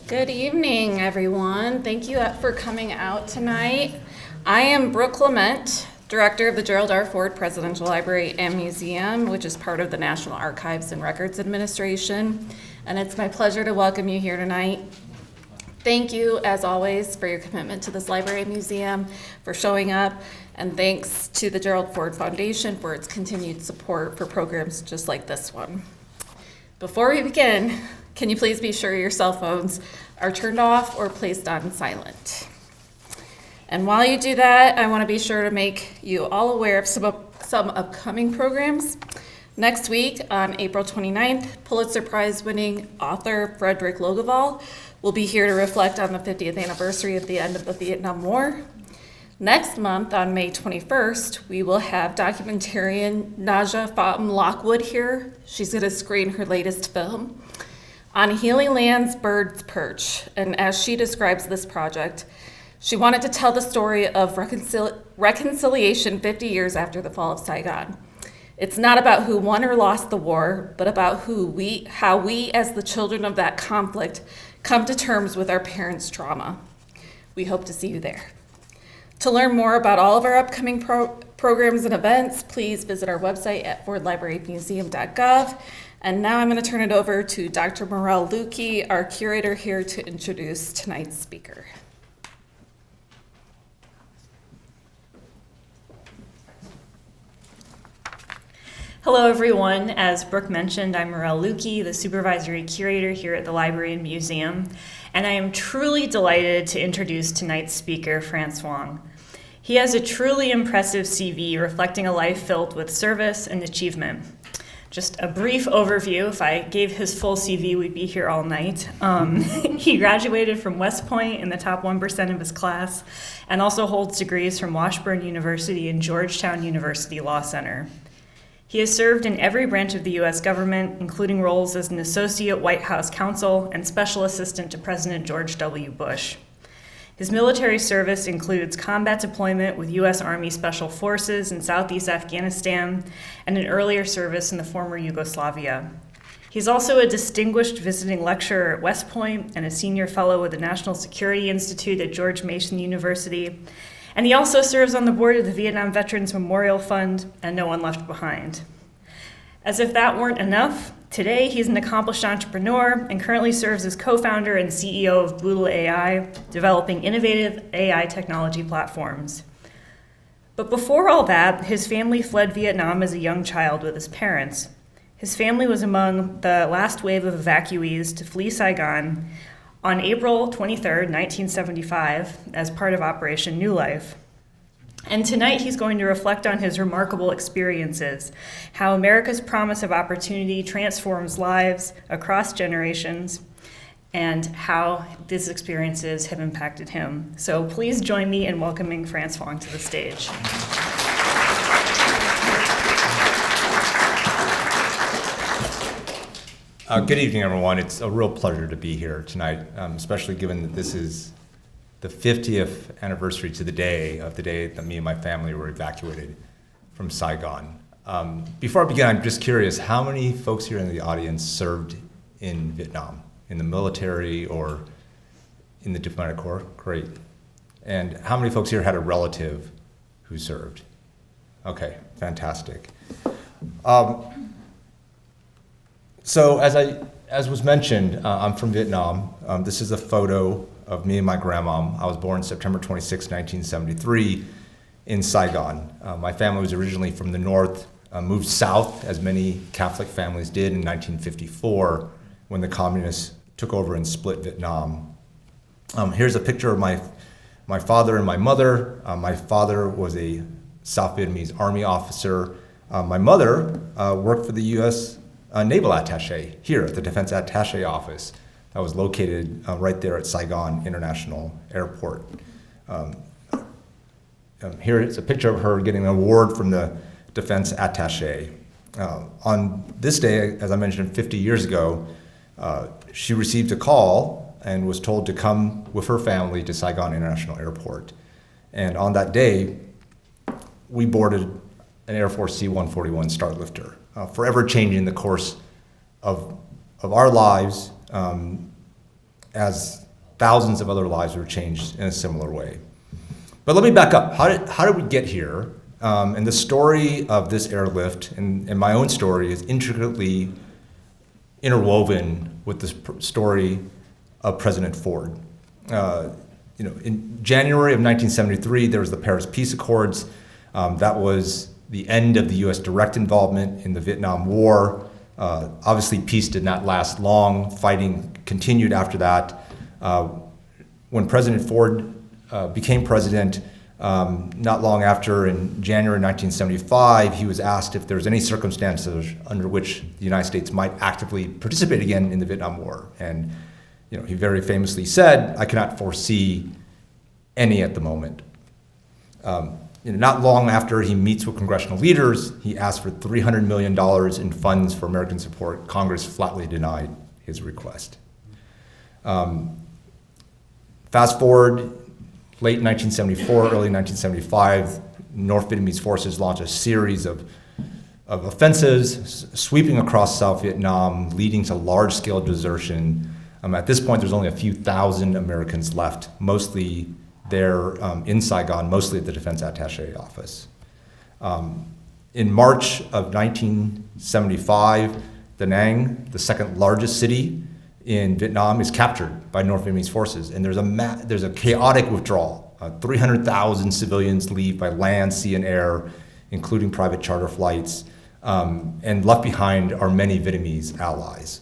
Good evening, everyone. Thank you for coming out tonight. I am Brooke Clement, Director of the Gerald R. Ford Presidential Library and Museum, which is part of the National Archives and Records Administration, and it's my pleasure to welcome you here tonight. Thank you, as always, for your commitment to this library and museum, for showing up, and thanks to the Gerald Ford Foundation for its continued support for programs just like this one. Before we begin, can you please be sure your cell phones are turned off or placed on silent? And while you do that, I want to be sure to make you all aware of some upcoming programs. Next week, on April 29th, Pulitzer Prize winning author Frederick Logevall will be here to reflect on the 50th anniversary of the end of the Vietnam War. Next month, on May 21st, we will have documentarian Naja Fatim Lockwood here. She's going to screen her latest film on Healing Land's Bird's Perch. And as she describes this project, she wanted to tell the story of reconciliation 50 years after the fall of Saigon. It's not about who won or lost the war, but about how we as the children of that conflict come to terms with our parents' trauma. We hope to see you there. To learn more about all of our upcoming programs and events, please visit our website at fordlibrarymuseum.gov. And now I'm going to turn it over to Dr. Morel Lukey, our curator, here to introduce tonight's speaker. Hello, everyone. As Brooke mentioned, I'm Morel Lukey, the supervisory curator here at the Library and Museum, and I am truly delighted to introduce tonight's speaker, Hoang. He has a truly impressive CV reflecting a life filled with service and achievement. Just a brief overview. If I gave his full CV, we'd be here all night. He graduated from West Point in the top 1% of his class and also holds degrees from Washburn University and Georgetown University Law Center. He has served in every branch of the U.S. government, including roles as an associate White House counsel and special assistant to President George W. Bush. His military service includes combat deployment with U.S. Army Special Forces in Southeast Afghanistan and an earlier service in the former Yugoslavia. He's also a distinguished visiting lecturer at West Point and a senior fellow with the National Security Institute at George Mason University. And he also serves on the board of the Vietnam Veterans Memorial Fund and No One Left Behind. As if that weren't enough, today he's an accomplished entrepreneur and currently serves as co-founder and CEO of Boodle AI, developing innovative AI technology platforms. But before all that, his family fled Vietnam as a young child with his parents. His family was among the last wave of evacuees to flee Saigon on April 23, 1975, as part of Operation New Life. And tonight he's going to reflect on his remarkable experiences, how America's promise of opportunity transforms lives across generations, and how these experiences have impacted him. So please join me in welcoming Hoang to the stage. Good evening, everyone. It's a real pleasure to be here tonight, especially given that this is the 50th anniversary to the day that me and my family were evacuated from Saigon. Before I begin, I'm just curious, how many folks here in the audience served in Vietnam, in the military or in the diplomatic corps? Great. And how many folks here had a relative who served? Okay, fantastic. So as was mentioned, I'm from Vietnam. This is a photo of me and my grandmom. I was born September 26, 1973 in Saigon. My family was originally from the north, moved south, as many Catholic families did in 1954 when the communists took over and split Vietnam. Here's a picture of my father and my mother. My father was a South Vietnamese Army officer. My mother worked for the U.S. Naval Attaché here at the Defense Attaché Office that was located right there at Saigon International Airport. Here is a picture of her getting an award from the Defense Attaché. On this day, as I mentioned 50 years ago, she received a call and was told to come with her family to Saigon International Airport. And on that day, we boarded an Air Force C-141 Starlifter, forever changing the course of our lives as thousands of other lives were changed in a similar way. But let me back up. How did we get here? And the story of this airlift and my own story is intricately interwoven with the story of President Ford. In January of 1973, there was the Paris Peace Accords. That was the end of the U.S. direct involvement in the Vietnam War. Obviously, peace did not last long. Fighting continued after that. When President Ford became president, not long after, in January 1975, he was asked if there was any circumstances under which the United States might actively participate again in the Vietnam War. And he very famously said, "I cannot foresee any at the moment." Not long after he meets with congressional leaders, he asked for $300 million in funds for American support. Congress flatly denied his request. Fast forward, late 1974, early 1975, North Vietnamese forces launched a series of offensives sweeping across South Vietnam, leading to large-scale desertion. At this point, there's only a few thousand Americans left, mostly there in Saigon, mostly at the Defense Attaché office. In March of 1975, Da Nang, the second largest city in Vietnam, is captured by North Vietnamese forces, and there's a chaotic withdrawal. 300,000 civilians leave by land, sea, and air, including private charter flights, and left behind are many Vietnamese allies.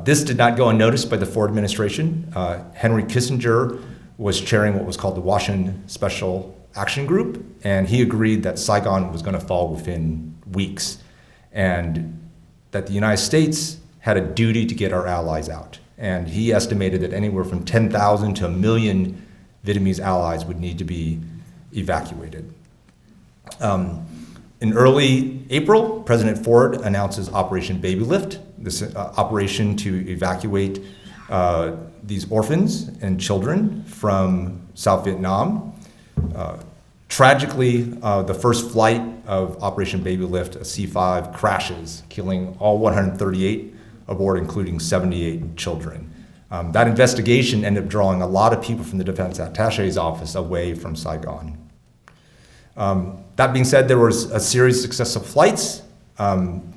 This did not go unnoticed by the Ford administration. Henry Kissinger was chairing what was called the Washington Special Action Group, and he agreed that Saigon was going to fall within weeks, and that the United States had a duty to get our allies out. And he estimated that anywhere from 10,000 to 1 million Vietnamese allies would need to be evacuated. In early April, President Ford announces Operation Baby Lift, this operation to evacuate these orphans and children from South Vietnam. Tragically, the first flight of Operation Baby Lift, a C-5, crashes, killing all 138 aboard, including 78 children. That investigation ended up drawing a lot of people from the Defense Attaché's office away from Saigon. That being said, there was a series of successful flights.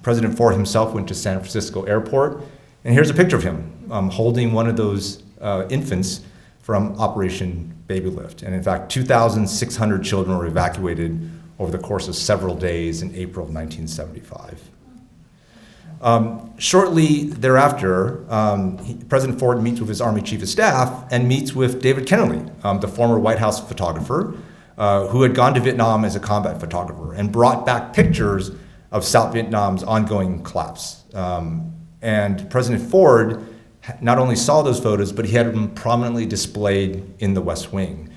President Ford himself went to San Francisco Airport, and here's a picture of him holding one of those infants from Operation Baby Lift. And in fact, 2,600 children were evacuated over the course of several days in April of 1975. Shortly thereafter, President Ford meets with his Army Chief of Staff and meets with David Kennerly, the former White House photographer, who had gone to Vietnam as a combat photographer and brought back pictures of South Vietnam's ongoing collapse. And President Ford not only saw those photos, but he had them prominently displayed in the West Wing.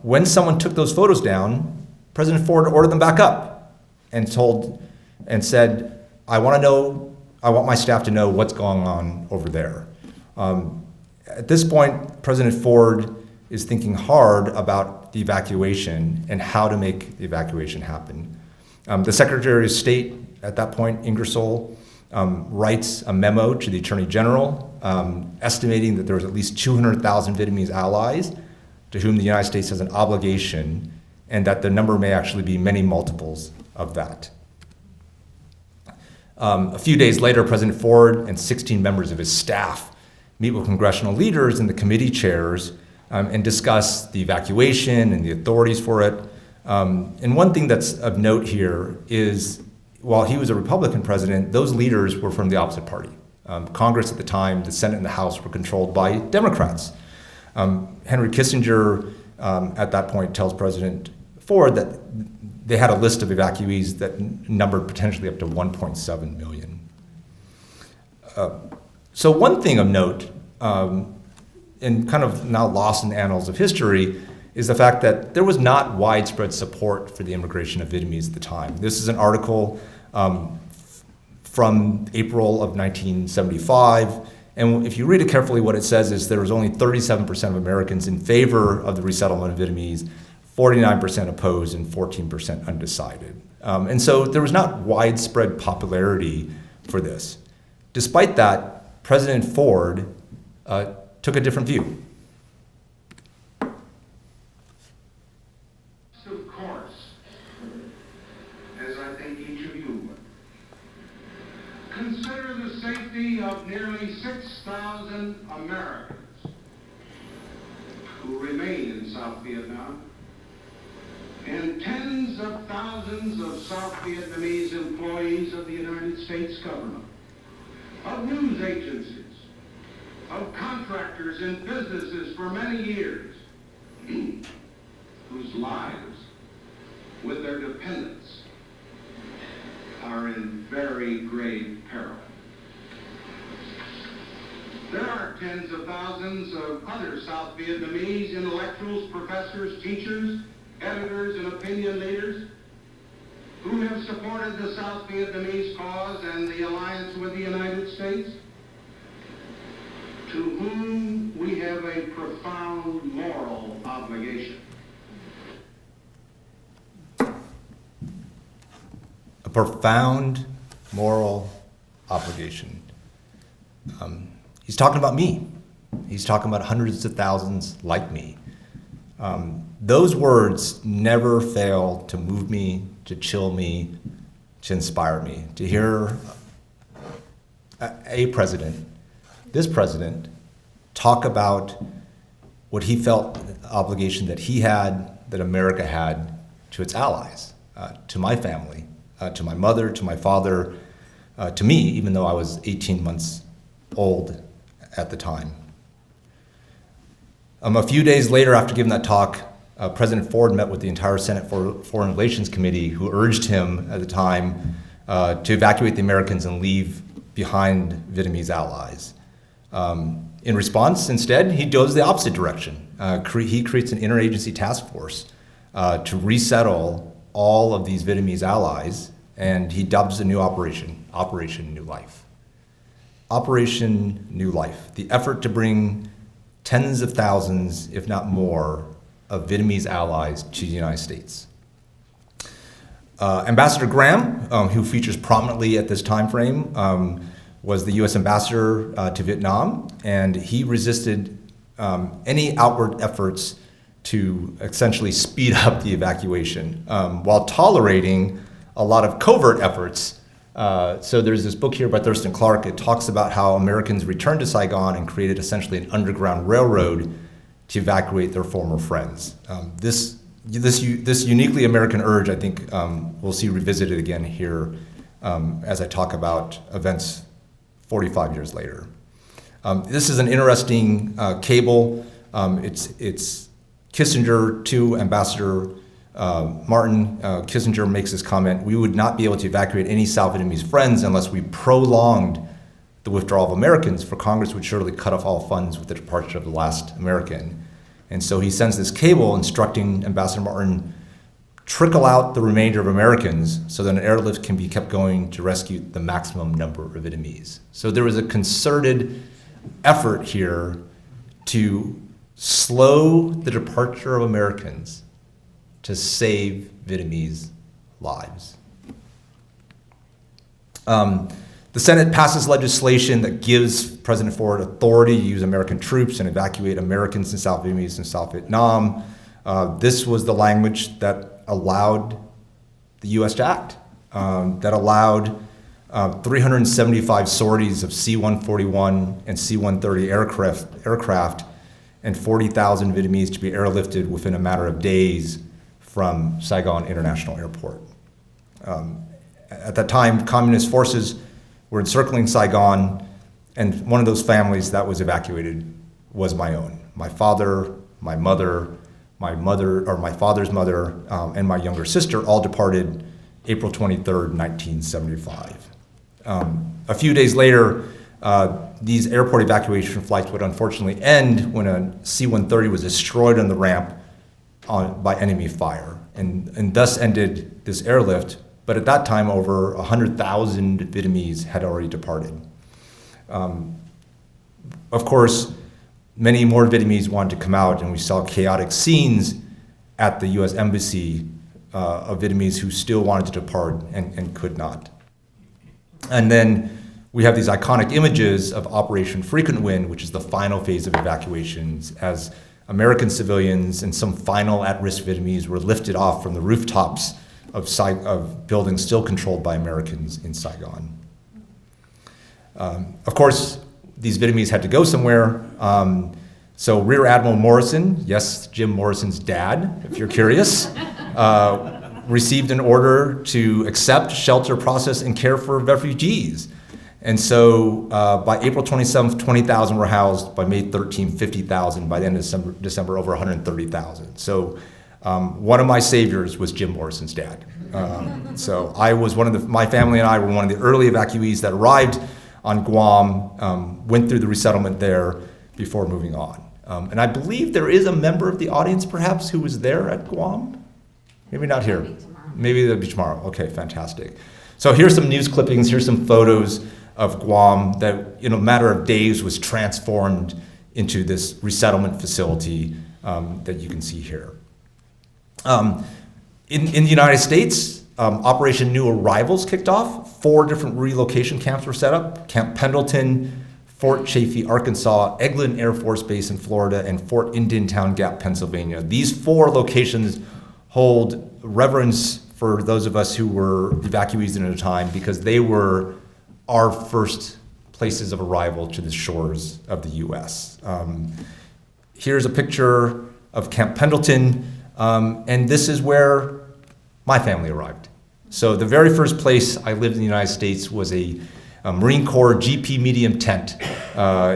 When someone took those photos down, President Ford ordered them back up and said, I want my staff to know what's going on over there. At this point, President Ford is thinking hard about the evacuation and how to make the evacuation happen. The Secretary of State at that point, Ingersoll, writes a memo to the Attorney General estimating that there was at least 200,000 Vietnamese allies to whom the United States has an obligation, and that the number may actually be many multiples of that. A few days later, President Ford and 16 members of his staff meet with congressional leaders and the committee chairs and discuss the evacuation and the authorities for it. And one thing that's of note here is, while he was a Republican president, those leaders were from the opposite party. Congress at the time, the Senate and the House, were controlled by Democrats. Henry Kissinger at that point tells President Ford that they had a list of evacuees that numbered potentially up to 1.7 million. So one thing of note, and kind of now lost in the annals of history, is the fact that there was not widespread support for the immigration of Vietnamese at the time. This is an article from April of 1975, and if you read it carefully, what it says is there was only 37% of Americans in favor of the resettlement of Vietnamese, 49% opposed, and 14% undecided. And so there was not widespread popularity for this. Despite that, President Ford took a different view. Of course, as I think each of you would, consider the safety of nearly 6,000 Americans who remain in South Vietnam and tens of thousands of South Vietnamese employees of the United States government, of news agencies, of contractors and businesses for many years, whose lives, with their dependents, are in very grave peril. There are tens of thousands of other South Vietnamese intellectuals, professors, teachers, editors, and opinion leaders who have supported the South Vietnamese cause and the alliance with the United States, to whom we have a profound moral obligation. A profound moral obligation. He's talking about me. He's talking about hundreds of thousands like me. Those words never fail to move me, to chill me, to inspire me. To hear a president, this president, talk about what he felt, the obligation that he had, that America had to its allies, to my family, to my mother, to my father, to me, even though I was 18 months old at the time. A few days later, after giving that talk, President Ford met with the entire Senate Foreign Relations Committee, who urged him at the time to evacuate the Americans and leave behind Vietnamese allies. In response, instead, he goes the opposite direction. He creates an interagency task force to resettle all of these Vietnamese allies, and he dubs a new operation, Operation New Life. Operation New Life, the effort to bring tens of thousands, if not more, of Vietnamese allies to the United States. Ambassador Graham, who features prominently at this time frame, was the U.S. ambassador to Vietnam, and he resisted any outward efforts to essentially speed up the evacuation, while tolerating a lot of covert efforts. So there's this book here by Thurston Clark. It talks about how Americans returned to Saigon and created essentially an underground railroad to evacuate their former friends. This uniquely American urge, I think, we'll see revisited again here as I talk about events 45 years later. This is an interesting cable. It's Kissinger to Ambassador Martin. Kissinger makes this comment: "We would not be able to evacuate any South Vietnamese friends unless we prolonged the withdrawal of Americans, for Congress would surely cut off all funds with the departure of the last American." And so he sends this cable instructing Ambassador Martin, trickle out the remainder of Americans so that an airlift can be kept going to rescue the maximum number of Vietnamese. So there was a concerted effort here to slow the departure of Americans to save Vietnamese lives. The Senate passes legislation that gives President Ford authority to use American troops and evacuate Americans in South Vietnamese and South Vietnam. This was the language that allowed the U.S. to act, that allowed 375 sorties of C-141 and C-130 aircraft and 40,000 Vietnamese to be airlifted within a matter of days from Saigon International Airport. At that time, communist forces were encircling Saigon, and one of those families that was evacuated was my own. My father, my father's mother, and my younger sister all departed April 23rd, 1975. A few days later, these airport evacuation flights would unfortunately end when a C-130 was destroyed on the ramp by enemy fire, and thus ended this airlift. But at that time, over 100,000 Vietnamese had already departed. Of course, many more Vietnamese wanted to come out, and we saw chaotic scenes at the U.S. Embassy of Vietnamese who still wanted to depart and could not. And then we have these iconic images of Operation Frequent Wind, which is the final phase of evacuations, as American civilians and some final at-risk Vietnamese were lifted off from the rooftops of buildings still controlled by Americans in Saigon. Of course, these Vietnamese had to go somewhere. So Rear Admiral Morrison, yes, Jim Morrison's dad, if you're curious, received an order to accept, shelter, process, and care for refugees. And so by April 27th, 20,000 were housed. By May 13th, 50,000. By the end of December, over 130,000. So one of my saviors was Jim Morrison's dad. So I was my family and I were one of the early evacuees that arrived on Guam, went through the resettlement there before moving on. And I believe there is a member of the audience, perhaps, who was there at Guam. Maybe not here. Maybe they'll be tomorrow. Okay, fantastic. So here's some news clippings. Here's some photos of Guam that, in a matter of days, was transformed into this resettlement facility that you can see here. In the United States, Operation New Arrivals kicked off. 4 different relocation camps were set up: Camp Pendleton, Fort Chaffee, Arkansas, Eglin Air Force Base in Florida, and Fort Indiantown Gap, Pennsylvania. These 4 locations hold reverence for those of us who were evacuees at a time, because they were our first places of arrival to the shores of the U.S. Here's a picture of Camp Pendleton, and this is where my family arrived. So the very first place I lived in the United States was a Marine Corps GP medium tent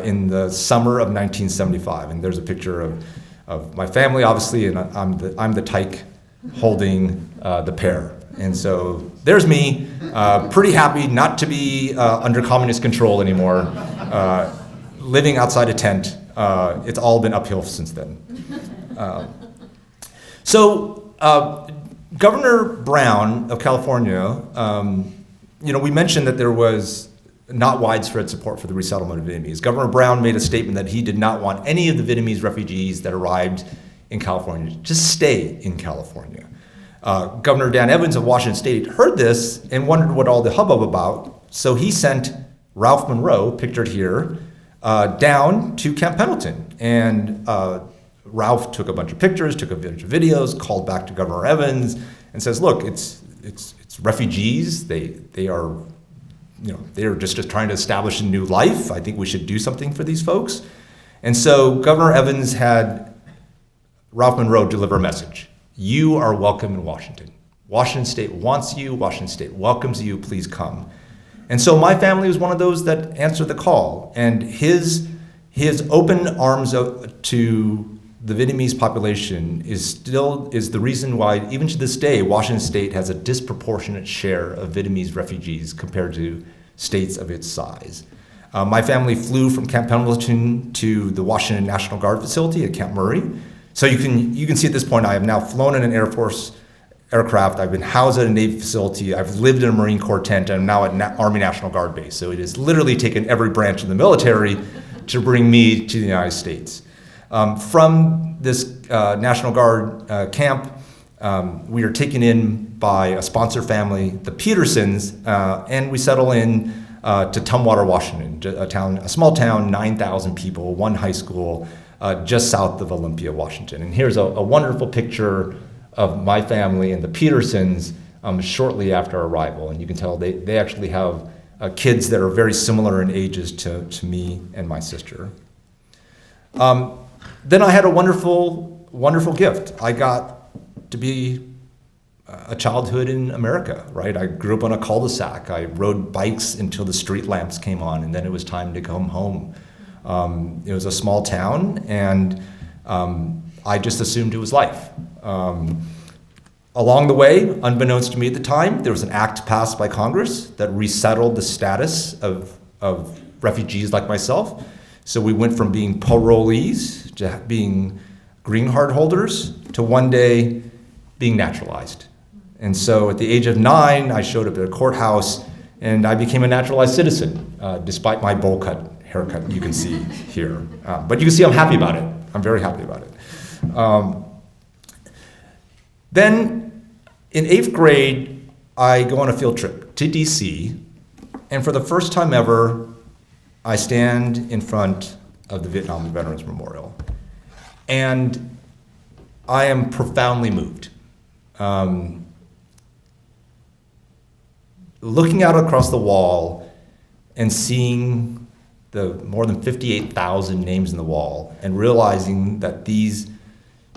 in the summer of 1975. And there's a picture of my family, obviously, and I'm the tyke holding the pear. And so there's me, pretty happy not to be under communist control anymore, living outside a tent. It's all been uphill since then. Governor Brown of California, we mentioned that there was not widespread support for the resettlement of Vietnamese. Governor Brown made a statement that he did not want any of the Vietnamese refugees that arrived in California to stay in California. Governor Dan Evans of Washington State heard this and wondered what all the hubbub about, so he sent Ralph Monroe, pictured here, down to Camp Pendleton. And Ralph took a bunch of pictures, took a bunch of videos, called back to Governor Evans, and says, look, it's refugees. They are just trying to establish a new life. I think we should do something for these folks. And so Governor Evans had Ralph Monroe deliver a message. You are welcome in Washington. Washington State wants you. Washington State welcomes you. Please come. And so my family was one of those that answered the call. And his open arms to the Vietnamese population is the reason why, even to this day, Washington State has a disproportionate share of Vietnamese refugees compared to states of its size. My family flew from Camp Pendleton to the Washington National Guard facility at Camp Murray. So you can see at this point, I have now flown in an Air Force aircraft. I've been housed at a Navy facility. I've lived in a Marine Corps tent, and I'm now at Army National Guard base. So it has literally taken every branch of the military to bring me to the United States. From this National Guard camp, we are taken in by a sponsor family, the Petersons, and we settle in to Tumwater, Washington, a small town, 9,000 people, 1 high school, just south of Olympia, Washington. And here's a wonderful picture of my family and the Petersons shortly after arrival. And you can tell they actually have kids that are very similar in ages to me and my sister. Then I had a wonderful, wonderful gift. I got to be a childhood in America, right? I grew up on a cul-de-sac. I rode bikes until the street lamps came on, and then it was time to come home. It was a small town, and I just assumed it was life. Along the way, unbeknownst to me at the time, there was an act passed by Congress that resettled the status of refugees like myself. So we went from being parolees to being green card holders to one day being naturalized. And so at the age of 9, I showed up at a courthouse and I became a naturalized citizen, despite my bowl cut haircut you can see here. But you can see I'm happy about it. I'm very happy about it. Then in 8th grade, I go on a field trip to DC, And for the first time ever, I stand in front of the Vietnam Veterans Memorial. And I am profoundly moved. Looking out across the wall and seeing the more than 58,000 names in the wall and realizing that these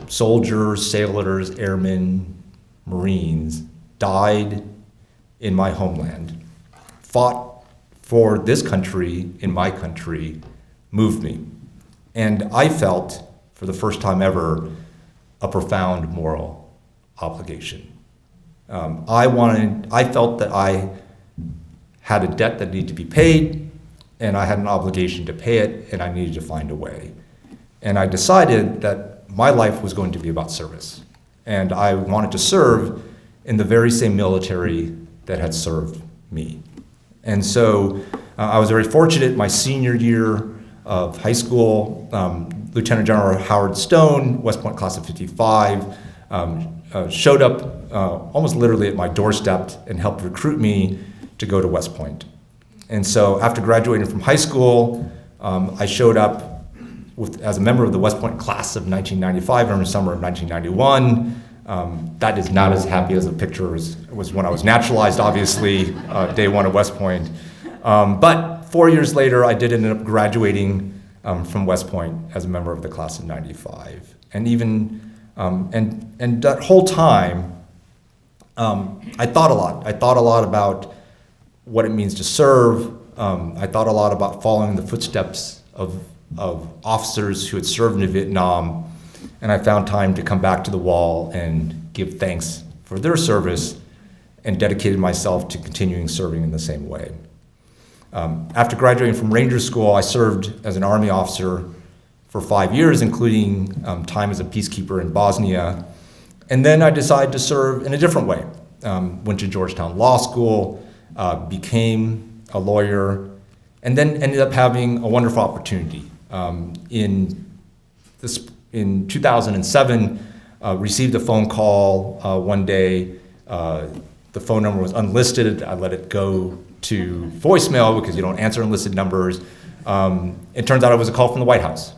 soldiers, sailors, airmen, Marines died in my homeland, fought for this country, in my country, moved me. And I felt, for the first time ever, a profound moral obligation. I felt that I had a debt that needed to be paid, and I had an obligation to pay it, and I needed to find a way. And I decided that my life was going to be about service. And I wanted to serve in the very same military that had served me. And so I was very fortunate. My senior year of high school, Lieutenant General Howard Stone, West Point class of 55, showed up almost literally at my doorstep and helped recruit me to go to West Point. And so after graduating from high school, I showed up as a member of the West Point class of 1995 during the summer of 1991. That is not as happy as the picture was when I was naturalized, obviously, day one at West Point. But 4 years later, I did end up graduating from West Point as a member of the class of 95. And even, and that whole time, I thought a lot. I thought a lot about what it means to serve. I thought a lot about following the footsteps of officers who had served in Vietnam, and I found time to come back to the wall and give thanks for their service and dedicated myself to continuing serving in the same way. After graduating from Ranger School, I served as an Army officer for 5 years, including time as a peacekeeper in Bosnia. And then I decided to serve in a different way. Went to Georgetown Law School, became a lawyer, and then ended up having a wonderful opportunity. In 2007, received a phone call one day. The phone number was unlisted. I let it go to voicemail because you don't answer unlisted numbers. It turns out it was a call from the White House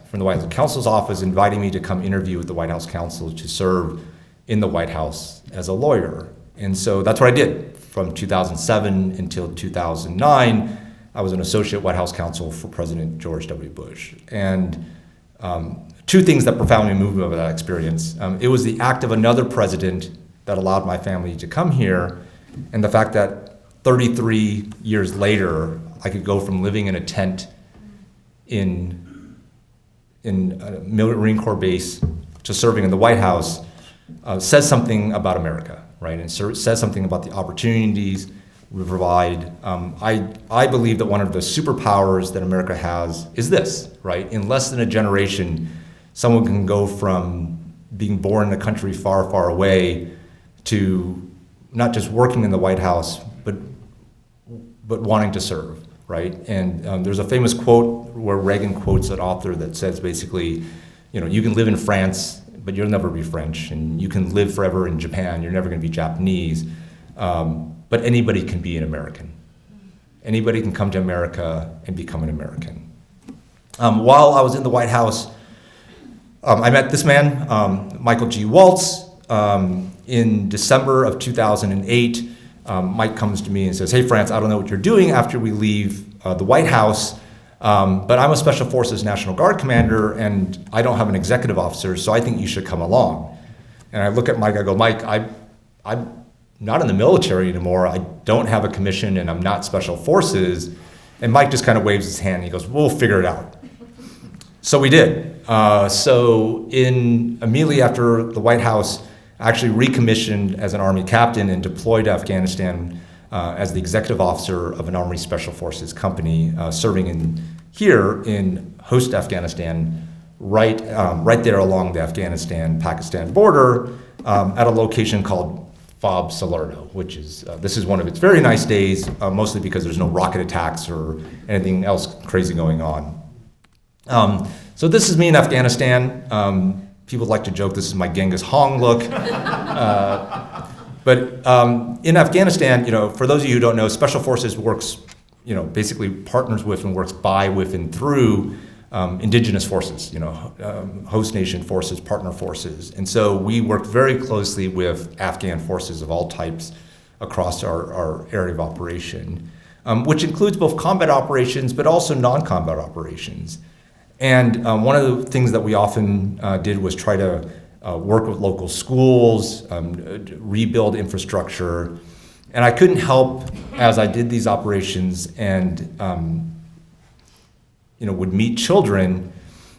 counsel's office, inviting me to come interview with the White House counsel to serve in the White House as a lawyer. And so that's what I did. From 2007 until 2009, I was an associate White House counsel for President George W. Bush. And two things that profoundly moved me over that experience. It was the act of another president that allowed my family to come here, and the fact that 33 years later, I could go from living in a tent in a Marine Corps base to serving in the White House says something about America, right? And says something about the opportunities we provide. I believe that one of the superpowers that America has is this, right? In less than a generation, someone can go from being born in a country far, far away to not just working in the White House, but wanting to serve, right? And there's a famous quote where Reagan quotes an author that says basically, you can live in France, but you'll never be French, and you can live forever in Japan, you're never gonna be Japanese, but anybody can be an American. Anybody can come to America and become an American. While I was in the White House, I met this man, Michael G. Waltz, in December of 2008. Mike comes to me and says, "Hey, France, I don't know what you're doing after we leave the White House, but I'm a Special Forces National Guard commander, and I don't have an executive officer, so I think you should come along." And I look at Mike, I go, "Mike, I'm not in the military anymore. I don't have a commission, and I'm not Special Forces." And Mike just kind of waves his hand, and he goes, "We'll figure it out." So we did. So immediately after the White House, actually recommissioned as an Army captain and deployed to Afghanistan as the executive officer of an Army Special Forces company, serving here in host Afghanistan, right there along the Afghanistan-Pakistan border, at a location called Fob Salerno, which is, this is one of its very nice days, mostly because there's no rocket attacks or anything else crazy going on. So this is me in Afghanistan. People like to joke this is my Genghis Hoang look. But in Afghanistan, for those of you who don't know, Special Forces works basically partners with and works by, with, and through indigenous forces, host nation forces, partner forces. And so we worked very closely with Afghan forces of all types across our area of operation, which includes both combat operations, but also non-combat operations. And one of the things that we often did was try to work with local schools, rebuild infrastructure. And I couldn't help, as I did these operations and would meet children,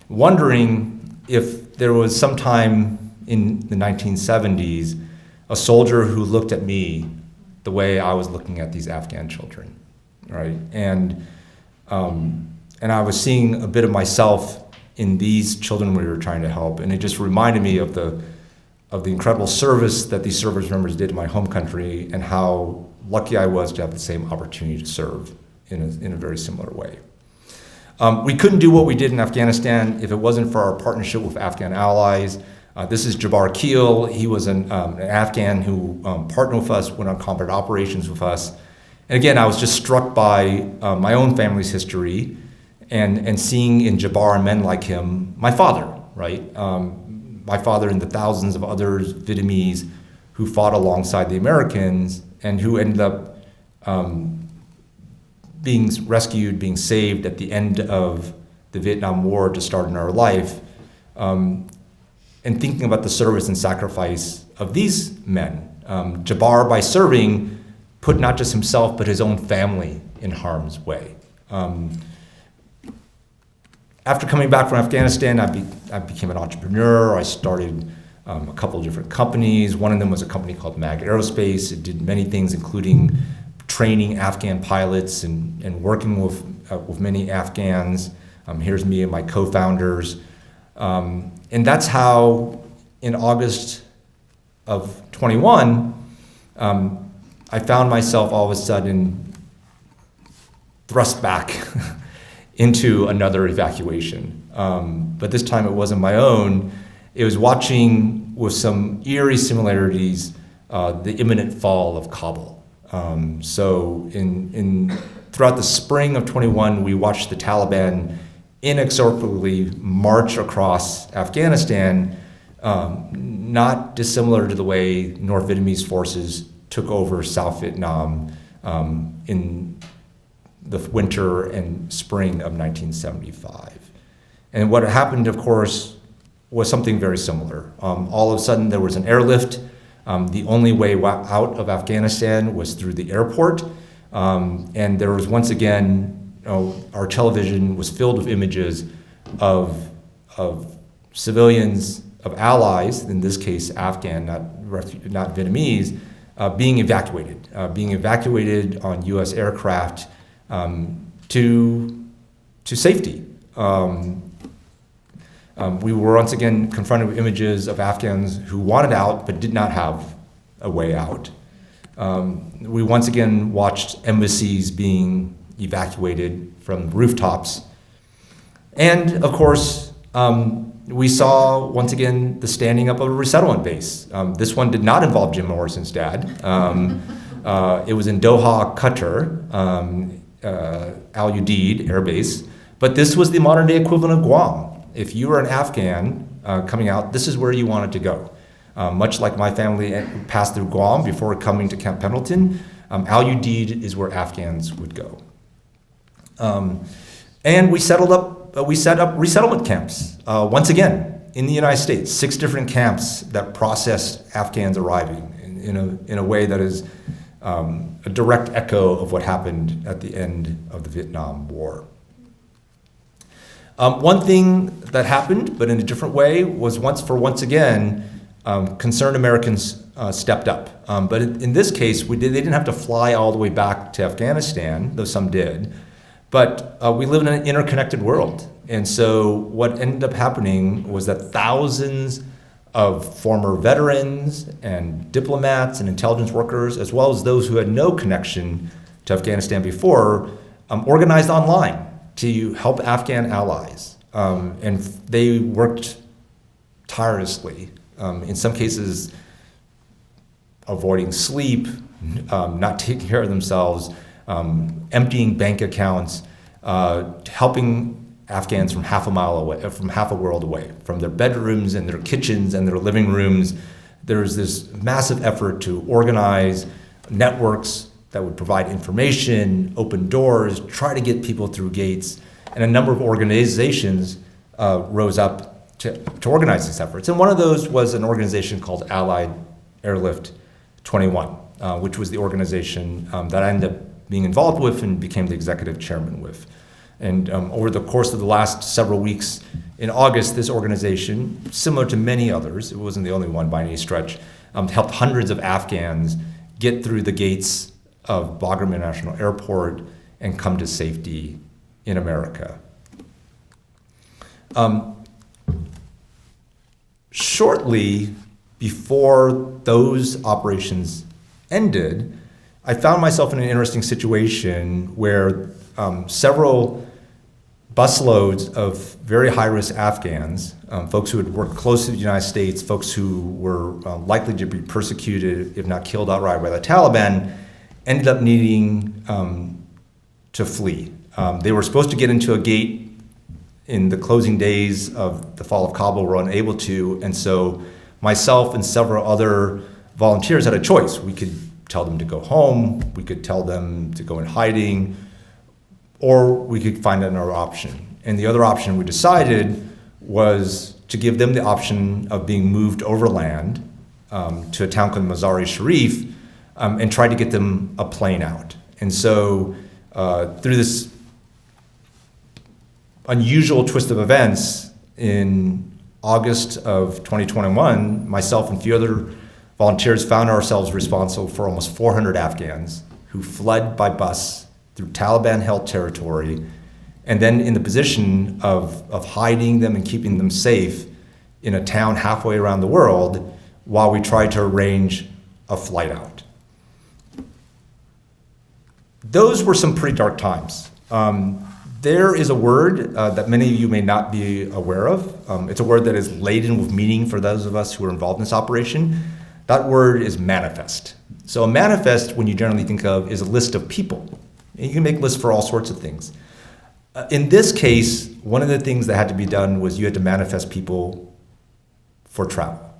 wondering if there was some time in the 1970s a soldier who looked at me the way I was looking at these Afghan children, right? And I was seeing a bit of myself in these children we were trying to help, and it just reminded me of the incredible service that these service members did in my home country, and how lucky I was to have the same opportunity to serve in a very similar way. We couldn't do what we did in Afghanistan if it wasn't for our partnership with Afghan allies. This is Jabbar Keel. He was an Afghan who partnered with us, went on combat operations with us. And again, I was just struck by my own family's history and seeing in Jabbar and men like him, my father, right? My father and the thousands of others, Vietnamese, who fought alongside the Americans and who ended up being rescued, being saved at the end of the Vietnam War to start in our life, and thinking about the service and sacrifice of these men. Jabbar, by serving, put not just himself, but his own family in harm's way. After coming back from Afghanistan, I became an entrepreneur. I started a couple of different companies. One of them was a company called MAG Aerospace. It did many things, including training Afghan pilots and working with many Afghans. Here's me and my co-founders. And that's how, in August of 21, I found myself all of a sudden thrust back into another evacuation. But this time it wasn't my own. It was watching, with some eerie similarities, the imminent fall of Kabul. So throughout the spring of 21, we watched the Taliban inexorably march across Afghanistan, not dissimilar to the way North Vietnamese forces took over South Vietnam in the winter and spring of 1975. And what happened, of course, was something very similar. All of a sudden, there was an airlift. The only way out of Afghanistan was through the airport. And there was, once again, our television was filled with images of civilians, of allies, in this case Afghan, not Vietnamese, being evacuated on U.S. aircraft to safety. We were once again confronted with images of Afghans who wanted out but did not have a way out. We once again watched embassies being evacuated from rooftops. And of course, we saw once again the standing up of a resettlement base. This one did not involve Jim Morrison's dad. It was in Doha, Qatar, Al Udeid Air Base. But this was the modern day equivalent of Guam. If you were an Afghan coming out, this is where you wanted to go. Much like my family passed through Guam before coming to Camp Pendleton, Al Udeid is where Afghans would go. And we set up resettlement camps, once again, in the United States, 6 different camps that processed Afghans arriving in a way that is a direct echo of what happened at the end of the Vietnam War. One thing that happened, but in a different way, was once again, concerned Americans stepped up. But in this case, they didn't have to fly all the way back to Afghanistan, though some did. But we live in an interconnected world. And so what ended up happening was that thousands of former veterans and diplomats and intelligence workers, as well as those who had no connection to Afghanistan before, organized online to help Afghan allies. And they worked tirelessly, in some cases avoiding sleep, not taking care of themselves, emptying bank accounts, helping Afghans from half a world away, from their bedrooms and their kitchens and their living rooms. There's this massive effort to organize networks that would provide information, open doors, try to get people through gates. And a number of organizations rose up to organize these efforts. And one of those was an organization called Allied Airlift 21, which was the organization that I ended up being involved with and became the executive chairman with. And over the course of the last several weeks in August, this organization, similar to many others, it wasn't the only one by any stretch, helped hundreds of Afghans get through the gates of Bagram International Airport and come to safety in America. Shortly before those operations ended, I found myself in an interesting situation where several busloads of very high-risk Afghans, folks who had worked closely with the United States, folks who were likely to be persecuted, if not killed outright by the Taliban, ended up needing to flee. They were supposed to get into a gate in the closing days of the fall of Kabul, were unable to, and so myself and several other volunteers had a choice. We could tell them to go home, we could tell them to go in hiding, or we could find another option. And the other option we decided was to give them the option of being moved overland to a town called Mazar-e Sharif and try to get them a plane out. And so through this unusual twist of events, in August of 2021, myself and a few other volunteers found ourselves responsible for almost 400 Afghans who fled by bus through Taliban-held territory, and then in the position of hiding them and keeping them safe in a town halfway around the world while we tried to arrange a flight out. Those were some pretty dark times. There is a word that many of you may not be aware of. It's a word that is laden with meaning for those of us who are involved in this operation. That word is manifest. So a manifest, when you generally think of, is a list of people. And you can make lists for all sorts of things. In this case, one of the things that had to be done was you had to manifest people for travel.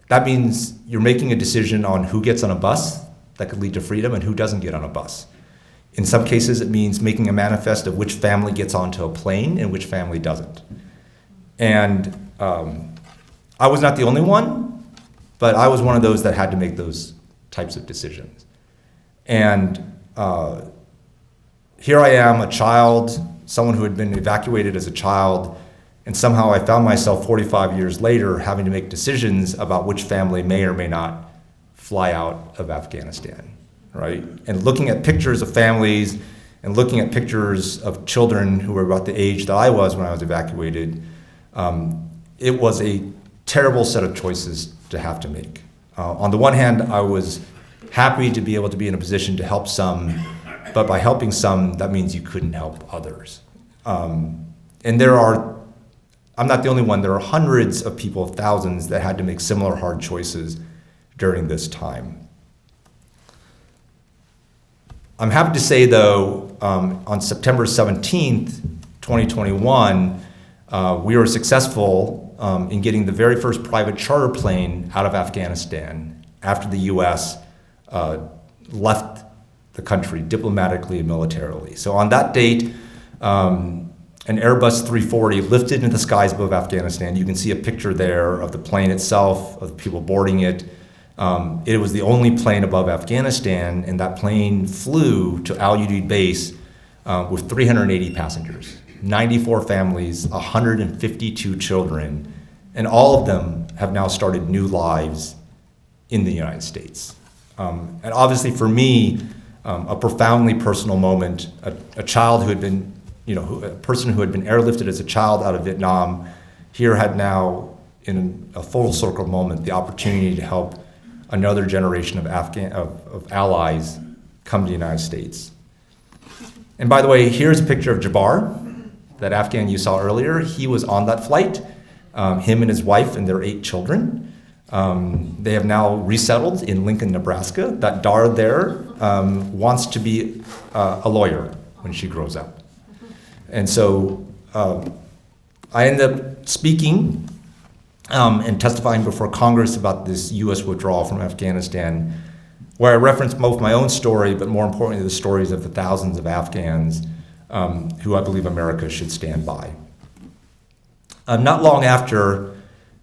That means you're making a decision on who gets on a bus that could lead to freedom and who doesn't get on a bus. In some cases, it means making a manifest of which family gets onto a plane and which family doesn't. And I was not the only one, but I was one of those that had to make those types of decisions. And here I am, a child, someone who had been evacuated as a child, and somehow I found myself 45 years later having to make decisions about which family may or may not fly out of Afghanistan, right? And looking at pictures of families and looking at pictures of children who were about the age that I was when I was evacuated, it was a terrible set of choices to have to make. On the one hand, I was happy to be able to be in a position to help some, but by helping some, that means you couldn't help others. And I'm not the only one, there are hundreds of people, thousands, that had to make similar hard choices during this time. I'm happy to say, though, on September 17th, 2021, we were successful in getting the very first private charter plane out of Afghanistan after the U.S. Left the country diplomatically and militarily. So on that date, an Airbus 340 lifted into the skies above Afghanistan. You can see a picture there of the plane itself, of the people boarding it. It was the only plane above Afghanistan, and that plane flew to Al Udeid base with 380 passengers, 94 families, 152 children, and all of them have now started new lives in the United States. And obviously for me, a profoundly personal moment, a child who had been, a person who had been airlifted as a child out of Vietnam, here had now, in a full circle moment, the opportunity to help another generation of allies come to the United States. And by the way, here's a picture of Jabbar, that Afghan you saw earlier. He was on that flight, him and his wife and their 8 children. They have now resettled in Lincoln, Nebraska. That daughter there wants to be a lawyer when she grows up. And so I ended up speaking and testifying before Congress about this U.S. withdrawal from Afghanistan, where I referenced both my own story, but more importantly, the stories of the thousands of Afghans who I believe America should stand by. Not long after,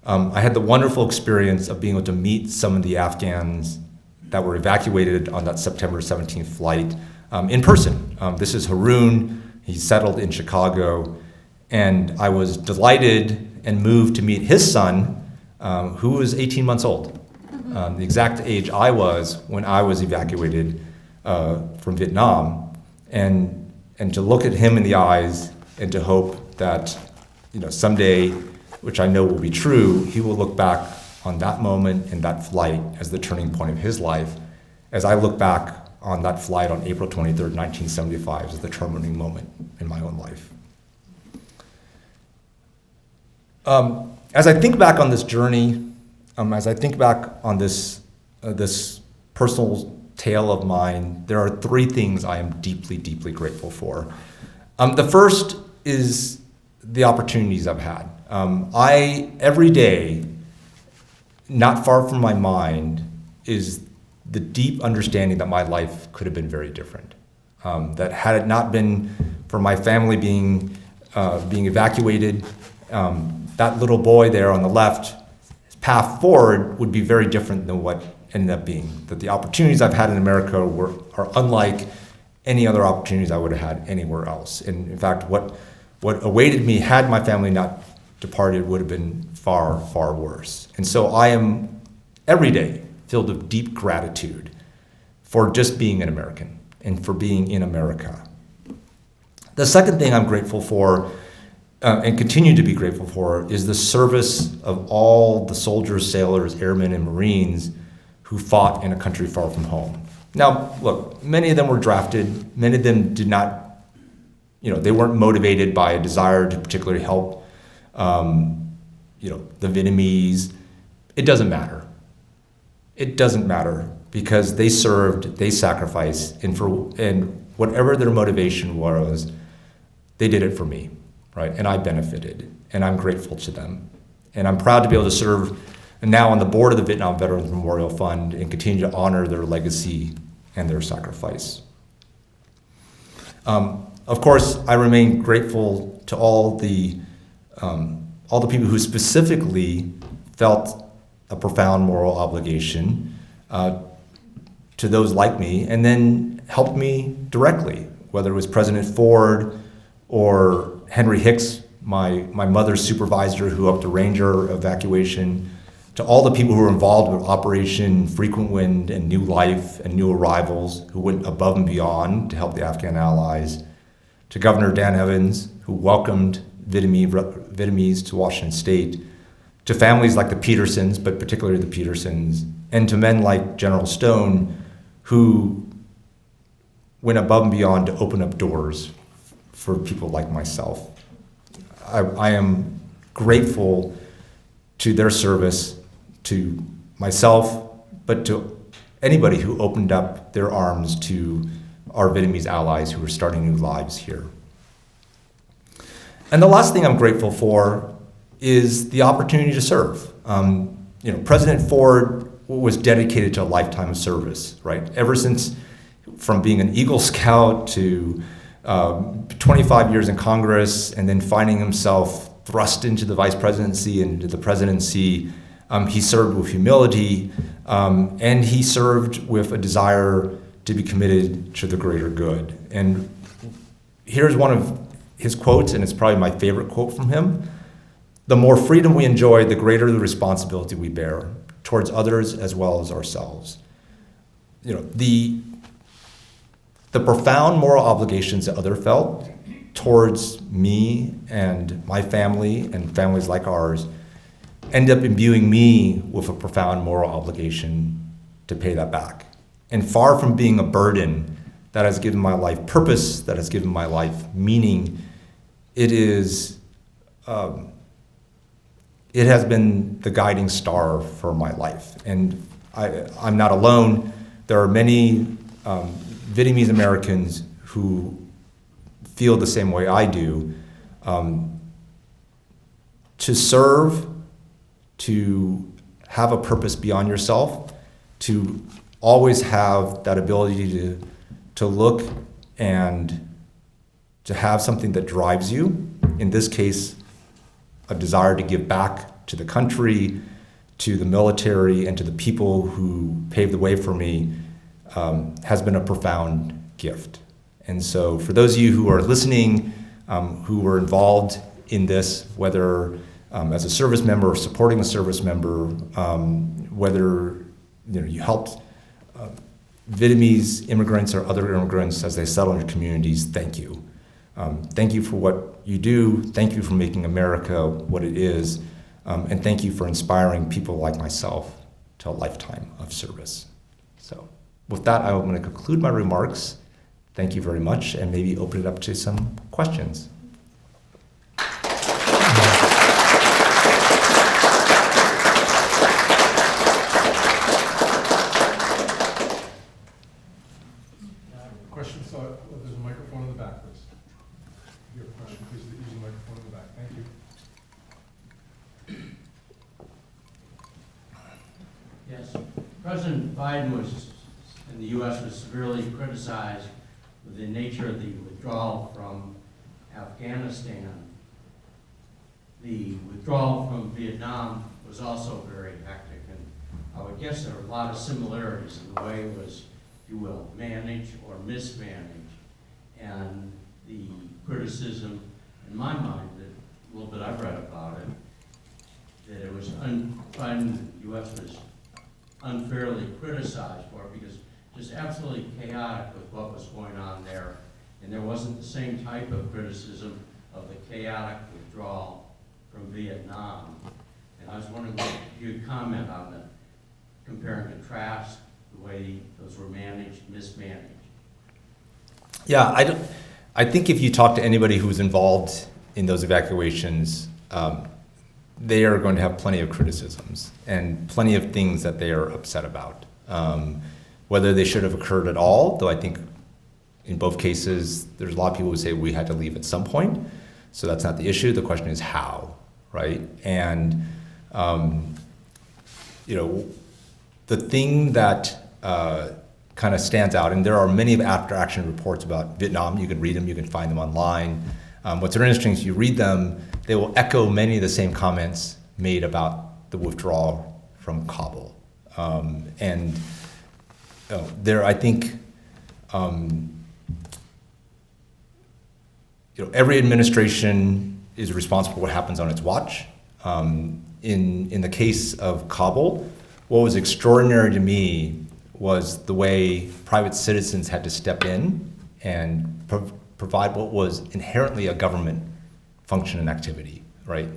I had the wonderful experience of being able to meet some of the Afghans that were evacuated on that September 17th flight in person. This is Haroon. He settled in Chicago, and I was delighted and moved to meet his son, who was 18 months old, the exact age I was when I was evacuated from Vietnam, and to look at him in the eyes and to hope that, someday, which I know will be true, he will look back on that moment and that flight as the turning point of his life, as I look back on that flight on April 23rd, 1975, as the terminating moment in my own life. As I think back on this journey, as I think back on this personal tale of mine, there are three things I am deeply, deeply grateful for. The first is the opportunities I've had. Every day, not far from my mind, is the deep understanding that my life could have been very different. That had it not been for my family being evacuated, that little boy there on the left, his path forward would be very different than what ended up being. That the opportunities I've had in America are unlike any other opportunities I would have had anywhere else. And in fact, what awaited me had my family not departed would have been far, far worse. And so I am every day filled with deep gratitude for just being an American and for being in America. The second thing I'm grateful for and continue to be grateful for is the service of all the soldiers, sailors, airmen, and Marines who fought in a country far from home. Now, look, many of them were drafted. Many of them did not, they weren't motivated by a desire to particularly help, the Vietnamese. It doesn't matter. It doesn't matter because they served, they sacrificed, and whatever their motivation was, they did it for me, right? And I benefited, and I'm grateful to them. And I'm proud to be able to serve now on the board of the Vietnam Veterans Memorial Fund and continue to honor their legacy and their sacrifice. Of course, I remain grateful to all the people who specifically felt a profound moral obligation to those like me, and then helped me directly, whether it was President Ford or Henry Hicks, my mother's supervisor who helped arrange our evacuation, to all the people who were involved with Operation Frequent Wind and New Life and New Arrivals, who went above and beyond to help the Afghan allies, to Governor Dan Evans, who welcomed Vietnamese to Washington State, to families like the Petersons, but particularly the Petersons, and to men like General Stone, who went above and beyond to open up doors for people like myself. I am grateful to their service, to myself, but to anybody who opened up their arms to our Vietnamese allies who are starting new lives here. And the last thing I'm grateful for is the opportunity to serve. President Ford was dedicated to a lifetime of service, right? Ever since, from being an Eagle Scout to 25 years in Congress, and then finding himself thrust into the vice presidency and into the presidency, he served with humility, and he served with a desire to be committed to the greater good. And here's one of his quotes, and it's probably my favorite quote from him: "The more freedom we enjoy, the greater the responsibility we bear towards others as well as ourselves." The profound moral obligations that others felt towards me and my family and families like ours end up imbuing me with a profound moral obligation to pay that back. And far from being a burden that has given my life purpose, that has given my life meaning, it it has been the guiding star for my life. And I'm not alone. There are many Vietnamese Americans who feel the same way I do. To serve, to have a purpose beyond yourself, to always have that ability to look and to have something that drives you. In this case, a desire to give back to the country, to the military, and to the people who paved the way for me has been a profound gift. And so for those of you who are listening, who were involved in this, whether as a service member or supporting a service member, whether you helped Vietnamese immigrants or other immigrants as they settle in your communities, thank you. Thank you for what you do. Thank you for making America what it is. And thank you for inspiring people like myself to a lifetime of service. So with that, I'm going to conclude my remarks. Thank you very much, and maybe open it up to some questions. Question, so there's a microphone in the back, please. If you have a question, please use the microphone in the back. Thank you. Yes, President Biden was, in the U.S., was severely criticized with the nature of the withdrawal from Afghanistan. The withdrawal from Vietnam was also very hectic, and I would guess there are a lot of similarities in the way it was, if you will, managed or mismanaged, and the criticism, in my mind, that a little bit I've read about it, that it was the U.S. was unfairly criticized for it because just absolutely chaotic with what was going on there, and there wasn't the same type of criticism of the chaotic withdrawal from Vietnam. And I was wondering if you'd comment on the compare and contrast the way those were managed, mismanaged. Yeah, I think if you talk to anybody who was involved in those evacuations, they are going to have plenty of criticisms and plenty of things that they are upset about. Whether they should have occurred at all, though I think in both cases, there's a lot of people who say we had to leave at some point, so that's not the issue. The question is how, right? And the thing that kind of stands out, and there are many after-action reports about Vietnam. You can read them, you can find them online. What's very interesting is you read them, they will echo many of the same comments made about the withdrawal from Kabul. There, I think, every administration is responsible for what happens on its watch. In the case of Kabul, what was extraordinary to me was the way private citizens had to step in and provide what was inherently a government function and activity, right?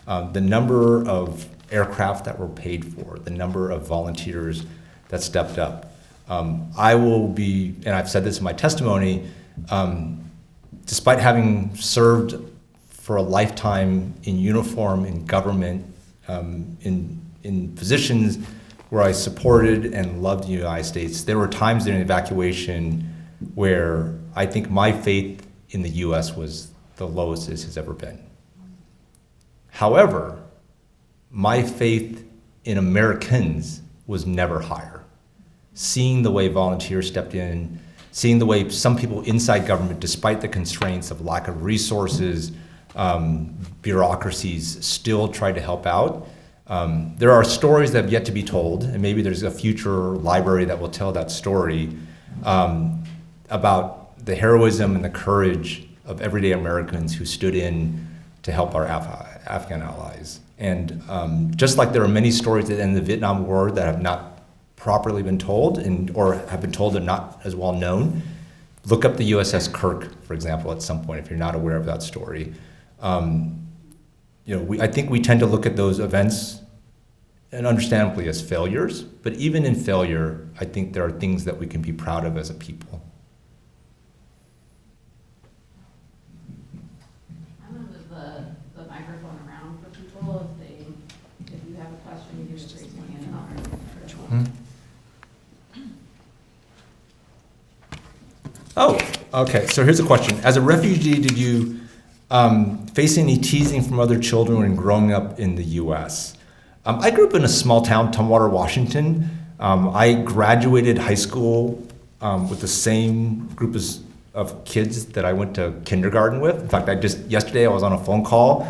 The number of aircraft that were paid for, the number of volunteers that stepped up. I will be, and I've said this in my testimony, despite having served for a lifetime in uniform, in government, in positions where I supported and loved the United States, there were times during evacuation where I think my faith in the U.S. was the lowest it has ever been. However, my faith in Americans was never higher. Seeing the way volunteers stepped in, seeing the way some people inside government, despite the constraints of lack of resources, bureaucracies, still tried to help out. There are stories that have yet to be told, and maybe there's a future library that will tell that story about the heroism and the courage of everyday Americans who stood in to help our Afghan allies. And just like there are many stories that in the Vietnam War that have not properly been told or have been told and not as well known, look up the USS Kirk, for example, at some point if you're not aware of that story. I think we tend to look at those events and understandably as failures, but even in failure, I think there are things that we can be proud of as a people. I'm going to move the microphone around for people if they Oh, okay. So here's a question. As a refugee, did you face any teasing from other children when growing up in the U.S.? I grew up in a small town, Tumwater, Washington. I graduated high school with the same group of kids that I went to kindergarten with. In fact, yesterday I was on a phone call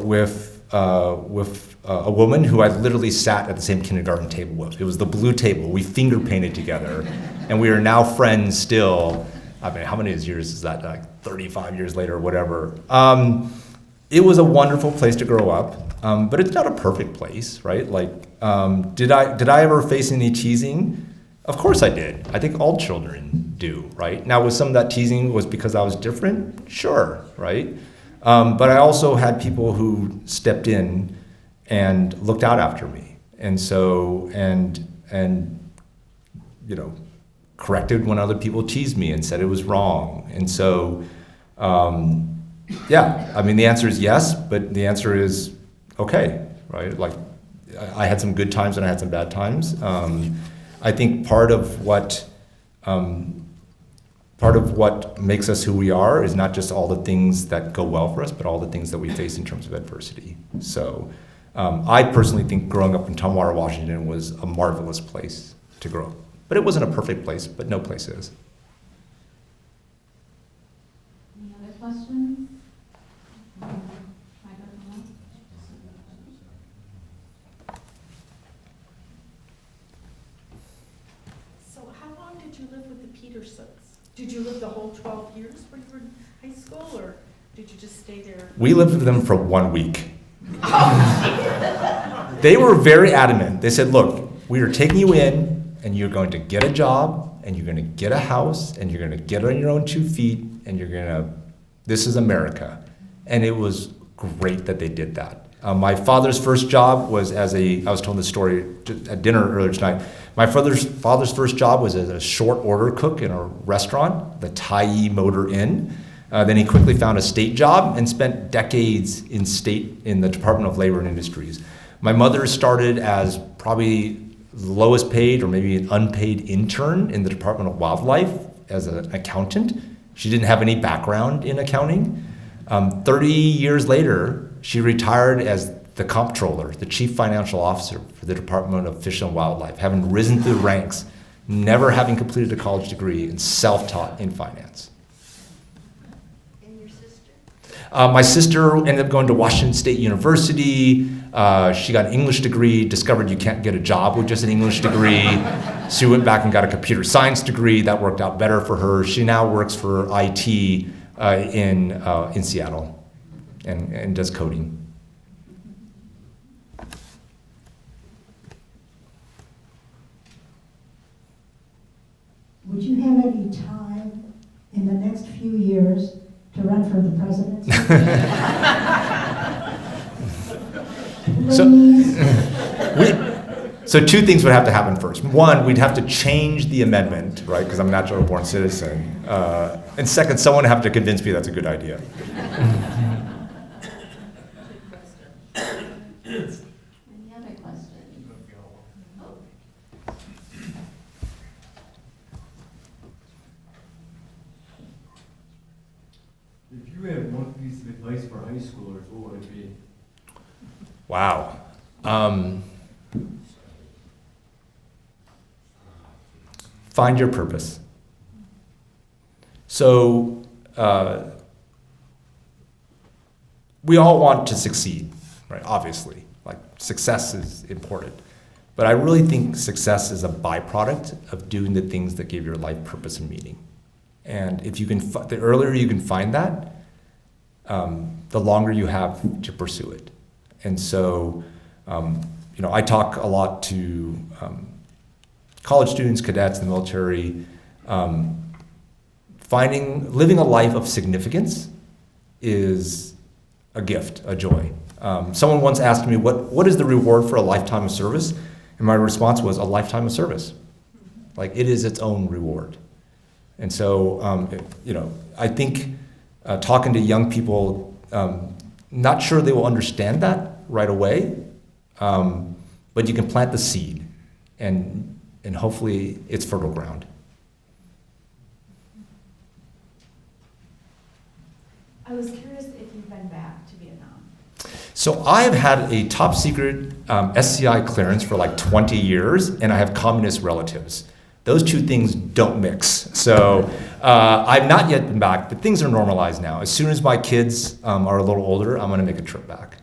with a woman who I literally sat at the same kindergarten table with. It was the blue table. We finger painted together, and we are now friends still. I mean, how many years is that? Like 35 years later or whatever. It was a wonderful place to grow up, but it's not a perfect place, right? Like, did I ever face any teasing? Of course I did. I think all children do, right? Now, was some of that teasing was because I was different? Sure, right? But I also had people who stepped in and looked out after me, and so you know, corrected when other people teased me and said it was wrong. And so, yeah, I mean, the answer is yes, but the answer is okay, right? Like, I had some good times and I had some bad times. I think part of what makes us who we are is not just all the things that go well for us, but all the things that we face in terms of adversity. So I personally think growing up in Tumwater, Washington was a marvelous place to grow up. But it wasn't a perfect place, but no place is. Any other questions? So how long did you live with the Petersons? Did you live the whole 12 years when you were in high school, or did you just stay there? We lived with them for 1 week. They were very adamant. They said, look, we are taking you in, and you're going to get a job, and you're going to get a house, and you're going to get on your own 2 feet, and this is America. And it was great that they did that. My father's first job was I was telling this story at dinner earlier tonight. My father's first job was as a short order cook in a restaurant, the Tai Motor Inn. Then he quickly found a state job and spent decades in the Department of Labor and Industries. My mother started as probably the lowest paid or maybe an unpaid intern in the Department of Wildlife as an accountant. She didn't have any background in accounting. 30 years later, she retired as the comptroller, the chief financial officer for the Department of Fish and Wildlife, having risen through the ranks, never having completed a college degree, and self-taught in finance. And your sister? My sister ended up going to Washington State University. She got an English degree, discovered you can't get a job with just an English degree. She went back and got a computer science degree. That worked out better for her. She now works for IT in Seattle and does coding. Would you have any time in the next few years to run for the presidency? So two things would have to happen first. One, we'd have to change the amendment, right, because I'm a natural born citizen. And second, someone would have to convince me that's a good idea. Any other questions? Oh. If you had one piece of advice for high schoolers, what would it be? Wow. Find your purpose. So we all want to succeed, right? Obviously, like success is important. But I really think success is a byproduct of doing the things that give your life purpose and meaning. And if you can, the earlier you can find that, the longer you have to pursue it. And so, I talk a lot to college students, cadets, the military. Living a life of significance is a gift, a joy. Someone once asked me, what is the reward for a lifetime of service? And my response was a lifetime of service. Like, it is its own reward. And so, I think talking to young people, not sure they will understand that right away, but you can plant the seed, and hopefully it's fertile ground. I was curious if you've been back to Vietnam. So I have had a top secret SCI clearance for like 20 years, and I have communist relatives. Those two things don't mix. So I've not yet been back, but things are normalized now. As soon as my kids are a little older, I'm going to make a trip back.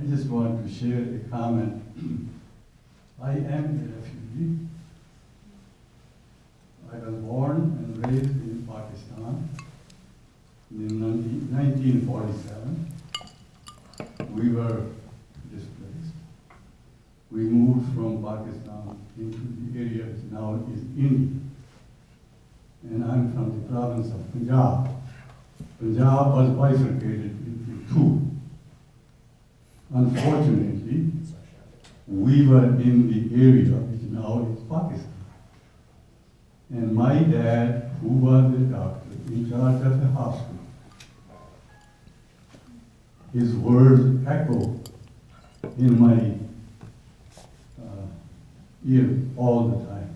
I just want to share a comment. I am a refugee. I was born and raised in Pakistan in 1947. We were displaced. We moved from Pakistan into the area that now is India. And I'm from the province of Punjab. Punjab was bifurcated into two. Unfortunately, we were in the area which now is Pakistan. And my dad, who was a doctor in charge of a hospital, his words echo in my ear all the time.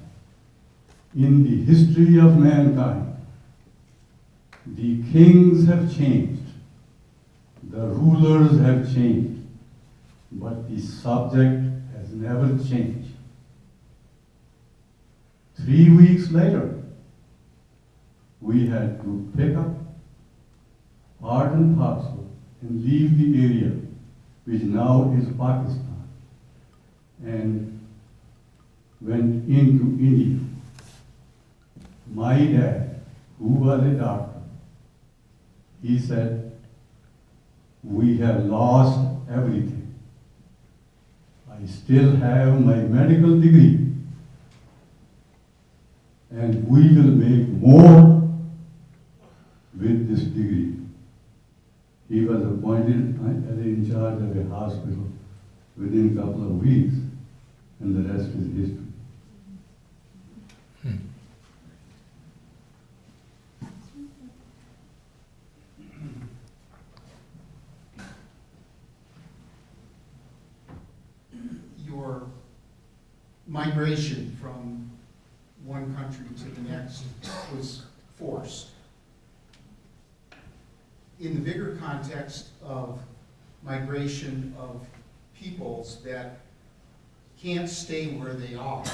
In the history of mankind, the kings have changed, the rulers have changed, but the subject has never changed. 3 weeks later, we had to pick up part and parcel and leave the area, which now is Pakistan, and went into India. My dad, who was a doctor, he said, "We have lost everything. I still have my medical degree, and we will make more with this degree." He was appointed as in charge of a hospital within a couple of weeks, and the rest is history. Your migration from one country to the next was forced. In the bigger context of migration of peoples that can't stay where they are,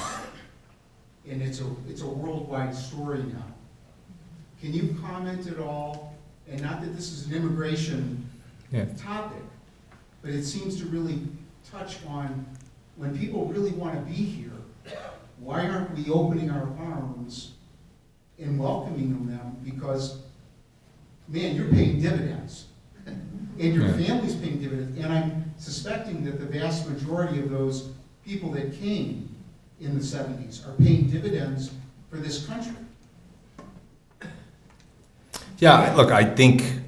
and it's a worldwide story now. Can you comment at all, and not that this is an immigration topic, but it seems to really touch on when people really want to be here, why aren't we opening our arms and welcoming them? Because, man, you're paying dividends. And your family's paying dividends. And I'm suspecting that the vast majority of those people that came in the 70s are paying dividends for this country. Yeah, look, I think,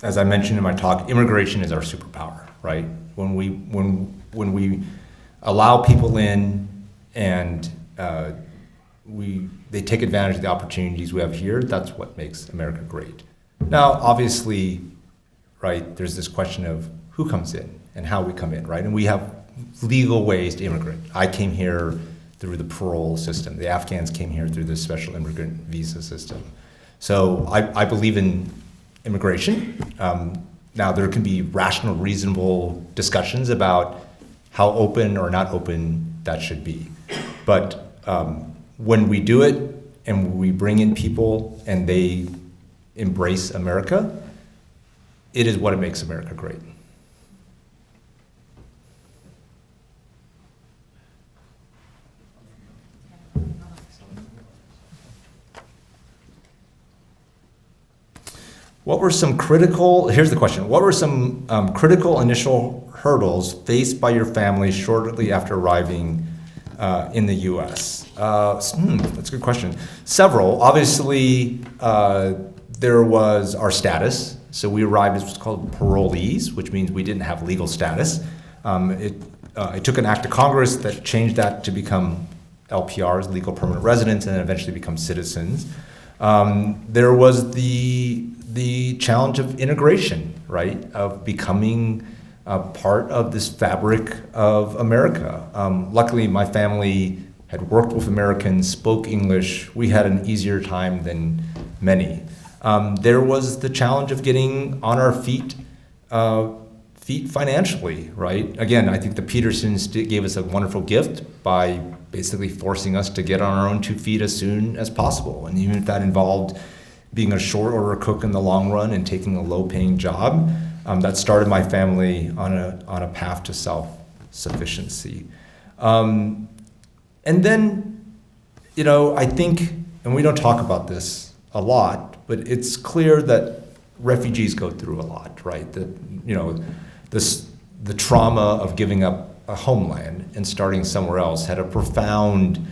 as I mentioned in my talk, immigration is our superpower, right? When we allow people in and they take advantage of the opportunities we have here, that's what makes America great. Now, obviously, right, there's this question of who comes in and how we come in, right? And we have legal ways to immigrate. I came here through the parole system. The Afghans came here through the special immigrant visa system. So I believe in immigration. Now, there can be rational, reasonable discussions about how open or not open that should be. But when we do it and we bring in people and they embrace America, it is what makes America great. What were some critical, here's the question, what were some critical initial hurdles faced by your family shortly after arriving in the US? That's a good question. Several. Obviously, there was our status. So we arrived as what's called parolees, which means we didn't have legal status. It took an act of Congress that changed that to become LPRs, legal permanent residents, and then eventually become citizens. There was the challenge of integration, right? Of becoming part of this fabric of America. Luckily, my family had worked with Americans, spoke English. We had an easier time than many. There was the challenge of getting on our feet financially, right? Again, I think the Petersons gave us a wonderful gift by basically forcing us to get on our own 2 feet as soon as possible. And even if that involved being a short order cook in the long run and taking a low paying job, that started my family on a path to self-sufficiency. And then, I think, and we don't talk about this a lot, but it's clear that refugees go through a lot, right? That, the trauma of giving up a homeland and starting somewhere else had a profound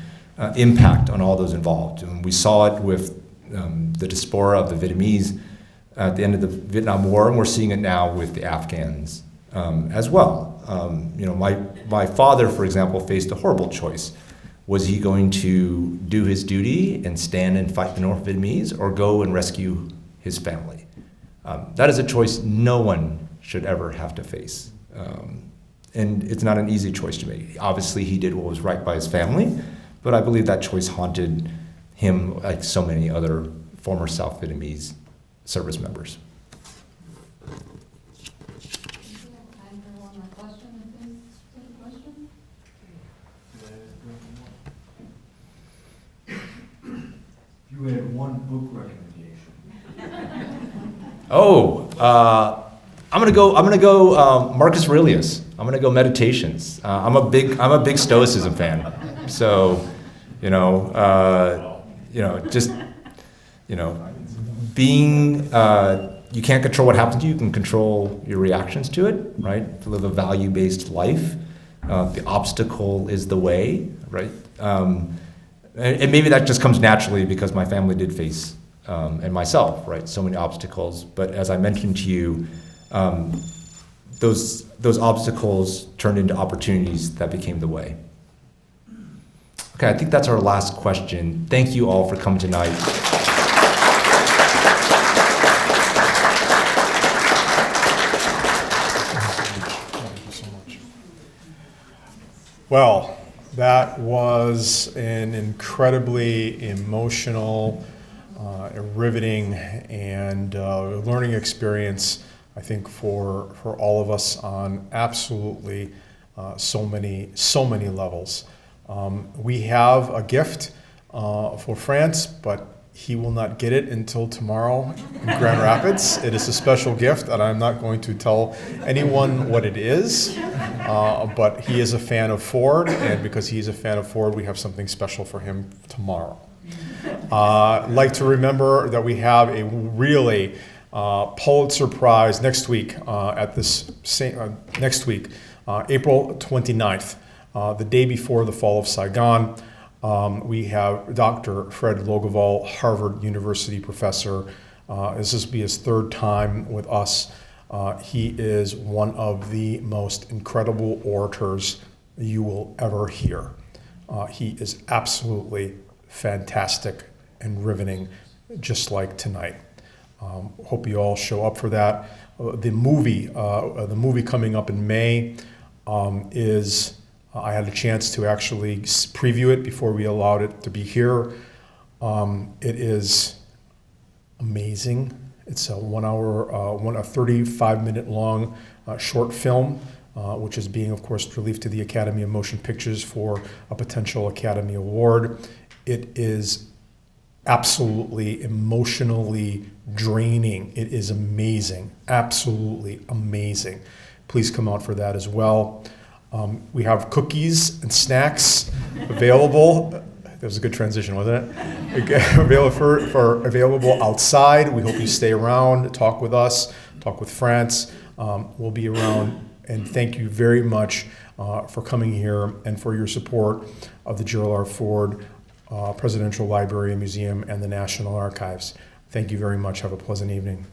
impact on all those involved. And we saw it with the diaspora of the Vietnamese at the end of the Vietnam War, and we're seeing it now with the Afghans as well. My father, for example, faced a horrible choice. Was he going to do his duty and stand and fight the North Vietnamese, or go and rescue his family? That is a choice no one should ever have to face. And it's not an easy choice to make. Obviously, he did what was right by his family, but I believe that choice haunted him like so many other former South Vietnamese service members. You had one book recommendation. I'm gonna go Marcus Aurelius. I'm gonna go Meditations. I'm a big Stoicism fan. So, being you can't control what happens to you. You can control your reactions to it, right? To live a value-based life. The obstacle is the way, right? And maybe that just comes naturally because my family did face, and myself, right, so many obstacles. But as I mentioned to you, those obstacles turned into opportunities that became the way. Okay, I think that's our last question. Thank you all for coming tonight. Thank you so much. Well, that was an incredibly emotional, riveting, and learning experience, I think, for all of us on absolutely so many levels. We have a gift for France, but he will not get it until tomorrow in Grand Rapids. It is a special gift, and I'm not going to tell anyone what it is, but he is a fan of Ford, and because he's a fan of Ford, we have something special for him tomorrow. I'd like to remember that we have a really Pulitzer Prize next week, next week, April 29th, the day before the fall of Saigon. We have Dr. Fred Logevall, Harvard University professor. This will be his third time with us. He is one of the most incredible orators you will ever hear. He is absolutely fantastic and riveting, just like tonight. Hope you all show up for that. The movie coming up in May is. I had a chance to actually preview it before we allowed it to be here. It is amazing. It's a 35-minute long short film, which is being, of course, released to the Academy of Motion Pictures for a potential Academy Award. It is absolutely emotionally draining. It is amazing, absolutely amazing. Please come out for that as well. We have cookies and snacks available. That was a good transition, wasn't it? Available outside. We hope you stay around, talk with us, talk with France. We'll be around, and thank you very much for coming here and for your support of the Gerald R. Ford Presidential Library and Museum and the National Archives. Thank you very much. Have a pleasant evening.